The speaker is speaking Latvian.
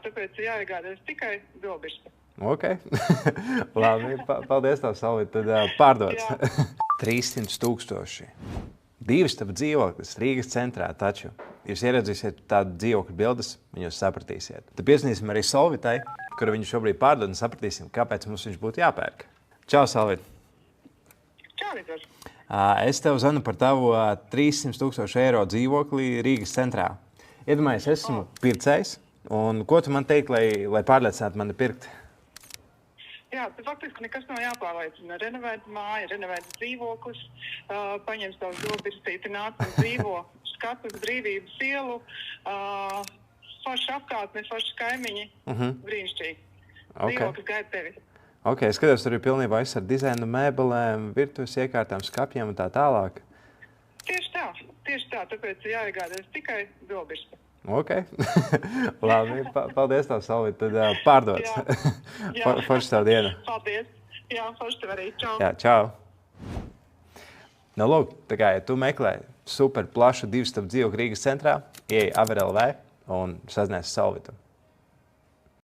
tāpēc jāiegādājas tikai Bilbirsta. Ok. Labi, paldies tev, Solvita. Tad pārdots. 300 000. Divistabu dzīvoklis Rīgas centrā, taču jūs ieraudzīsiet tādu dzīvokļu bildes, un jūs sapratīsiet. Tad piesnīsim arī Solvitai, kuru viņu šobrīd pārdod, un sapratīsim, kāpēc mums viņš būtu jāpērk. Čau, Solvita! Čau, Viktor! Es tev zanu par tavu 300 000 eiro dzīvokli Rīgas centrā. Iedomājies, es esmu pircējs, un ko tu man teikt, lai pārliecinātu mani pirkt? Jā, tad faktiski nekas nav jāpārliecina. Renovēta māja, renovēta dzīvoklis, paņem savu Bilbirstīti, nāc un dzīvo, skatu uz Brīvības ielu, forši apkārtne, forši kaimiņi, brīnišķīgi. Dzīvoklis gaida tevi. Ok, es skatos, tur ir pilnībā viss ar dizainu mēbelēm, virtuves iekārtām, skapjiem un tā tālāk. Tieši tā, tāpēc jāiegādājas tikai Bilbirsta. Ok, labi, paldies tev, Solvita, tad pārdots. Forši tev dienu. Paldies, jā, forši tev arī, čau. Jā, čau. Nu, lūk, tā kā, ja tu meklē super plašu divistabu dzīvokli Rīgas centrā, ieej Aver LV un sazinies Solvitu.